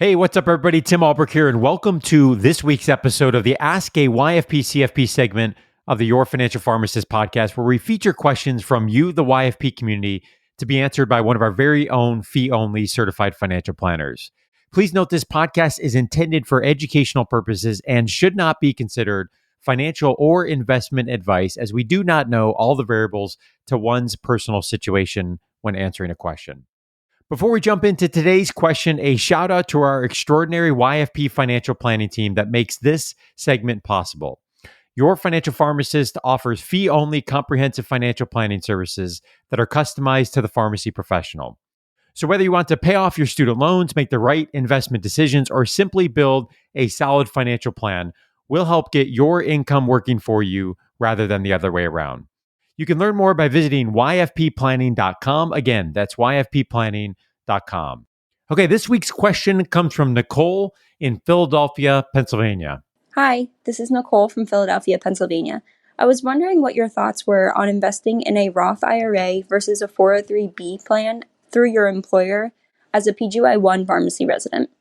Hey, what's up, everybody? Tim Albrecht here, and welcome to this week's episode of the Ask a YFP CFP segment of the Your Financial Pharmacist Podcast, where we feature questions from you, the YFP community, to be answered by one of our very own fee-only certified financial planners. Please note this podcast is intended for educational purposes and should not be considered financial or investment advice, as we do not know all the variables to one's personal situation when answering a question. Before we jump into today's question, a shout out to our extraordinary YFP financial planning team that makes this segment possible. Your Financial Pharmacist offers fee-only comprehensive financial planning services that are customized to the pharmacy professional. So whether you want to pay off your student loans, make the right investment decisions, or simply build a solid financial plan, we'll help get your income working for you rather than the other way around. You can learn more by visiting yfpplanning.com. Again, that's yfpplanning.com. Okay, this week's question comes from Nicole in Philadelphia, Pennsylvania. Hi, this is Nicole from Philadelphia, Pennsylvania. I was wondering what your thoughts were on investing in a Roth IRA versus a 403b plan through your employer as a PGY1 pharmacy resident.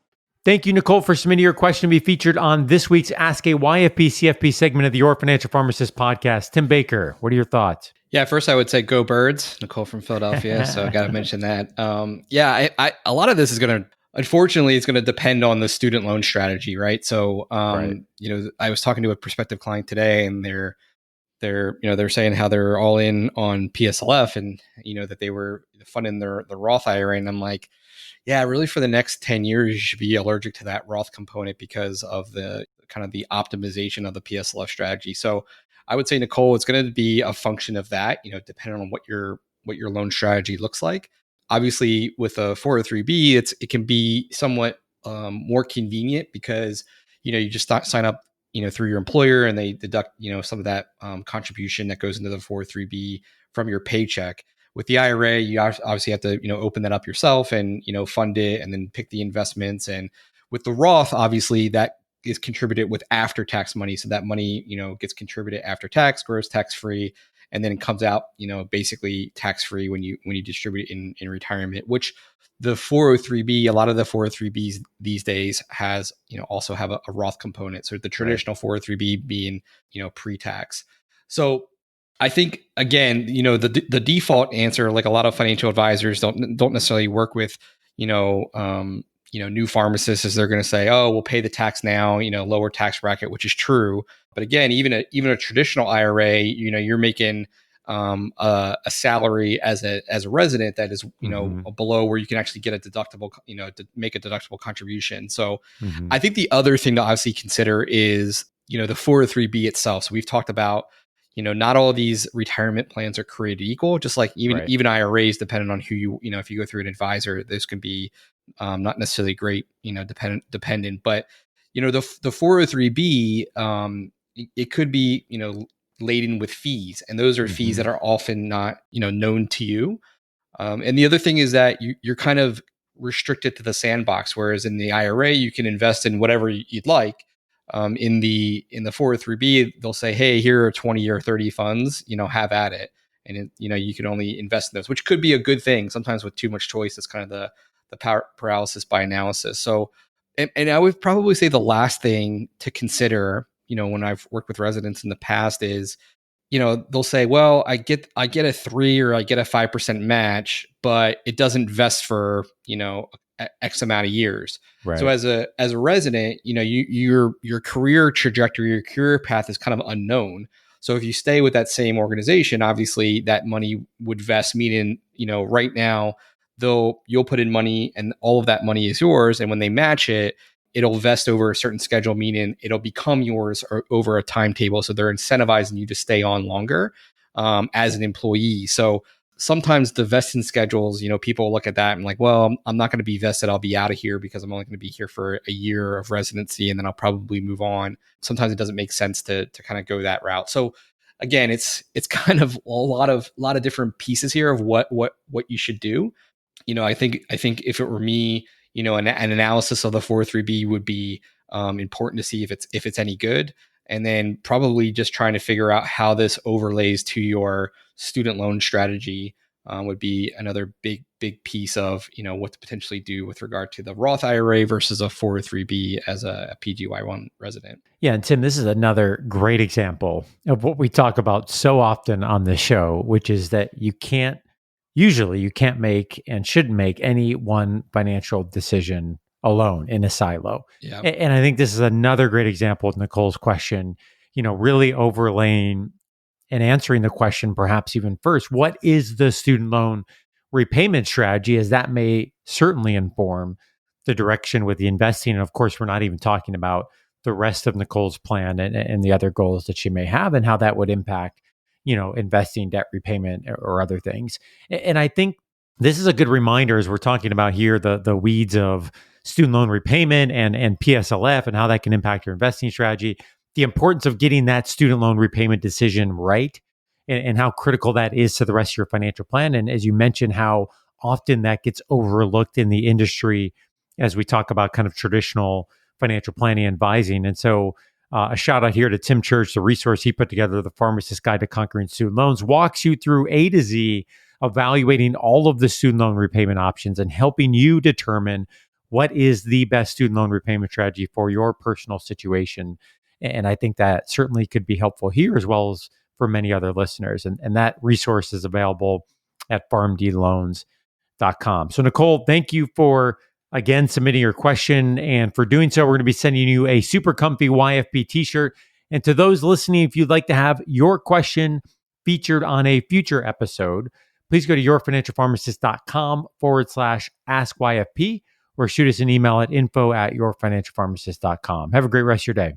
Thank you, Nicole, for submitting your question to be featured on this week's Ask a YFP CFP segment of the Your Financial Pharmacist Podcast. Tim Baker, what are your thoughts? Yeah, first I would say go Birds, Nicole from Philadelphia. So I got to mention that. A lot of this is unfortunately, it's going to depend on the student loan strategy, right? So, Right. I was talking to a prospective client today, and they're saying how they're all in on PSLF, and that they were funding the Roth IRA, and I'm like, yeah, really for the next 10 years, you should be allergic to that Roth component because of the kind of the optimization of the PSLF strategy. So I would say, Nicole, it's going to be a function of that, depending on what your loan strategy looks like. Obviously, with a 403b, it can be somewhat more convenient because you just sign up through your employer, and they deduct some of that contribution that goes into the 403b from your paycheck. With the IRA, you obviously have to open that up yourself and fund it, and then pick the investments. And with the Roth, obviously that is contributed with after tax money, so that money gets contributed after tax, gross tax free, and then it comes out basically tax free when you distribute it in retirement. Which the 403b, a lot of the 403bs these days has also have a Roth component. So the traditional 403b being pre-tax. So I think, again, the default answer, like a lot of financial advisors don't necessarily work with, new pharmacists, is they're going to say, oh, we'll pay the tax now, lower tax bracket, which is true. But again, even a traditional IRA, you're making a salary as a resident that is, below where you can actually get a deductible, to make a deductible contribution. So I think the other thing to obviously consider is, the 403b itself. So we've talked about, not all of these retirement plans are created equal, just like even IRAs, depending on who if you go through an advisor, this can be not necessarily great, dependent, but the 403b, it could be, laden with fees, and those are fees that are often not, known to you. And the other thing is that you're kind of restricted to the sandbox, whereas in the IRA, you can invest in whatever you'd like. In the 403b, they'll say, hey, here are 20 or 30 funds, have at it. And you can only invest in those, which could be a good thing. Sometimes with too much choice, it's kind of the paralysis by analysis. So, and I would probably say the last thing to consider, when I've worked with residents in the past is, they'll say, well, I get a 3 or I get a 5% match, but it doesn't vest for, X amount of years. Right. So as a resident, your career trajectory, your career path is kind of unknown. So if you stay with that same organization, obviously that money would vest, meaning, right now, you'll put in money and all of that money is yours. And when they match it, it'll vest over a certain schedule, meaning it'll become yours over a timetable. So they're incentivizing you to stay on longer as an employee. So sometimes the vesting schedules, people look at that and like, well, I'm not going to be vested. I'll be out of here because I'm only going to be here for a year of residency, and then I'll probably move on. Sometimes it doesn't make sense to kind of go that route. So again, it's kind of a lot of different pieces here of what you should do. I think if it were me, an analysis of the 403b would be important to see if it's any good. And then probably just trying to figure out how this overlays to your student loan strategy. would be another big piece of, what to potentially do with regard to the Roth IRA versus a 403B as a PGY1 resident. Yeah, and Tim, this is another great example of what we talk about so often on the show, which is that you can't make and shouldn't make any one financial decision alone in a silo. Yeah. And I think this is another great example of Nicole's question, really overlaying and answering the question, perhaps even first, what is the student loan repayment strategy? As that may certainly inform the direction with the investing. And of course, we're not even talking about the rest of Nicole's plan and the other goals that she may have and how that would impact, investing, debt repayment, or other things. And I think this is a good reminder as we're talking about here, the weeds of student loan repayment and PSLF and how that can impact your investing strategy, the importance of getting that student loan repayment decision right, and how critical that is to the rest of your financial plan. And as you mentioned, how often that gets overlooked in the industry as we talk about kind of traditional financial planning and advising. And so a shout out here to Tim Church, the resource he put together, The Pharmacist Guide to Conquering Student Loans, walks you through A to Z, evaluating all of the student loan repayment options and helping you determine what is the best student loan repayment strategy for your personal situation. And I think that certainly could be helpful here as well as for many other listeners. And that resource is available at pharmdloans.com. So Nicole, thank you for, again, submitting your question. And for doing so, we're going to be sending you a super comfy YFP t-shirt. And to those listening, if you'd like to have your question featured on a future episode, please go to yourfinancialpharmacist.com/ask YFP or shoot us an email at info@yourfinancialpharmacist.com. Have a great rest of your day.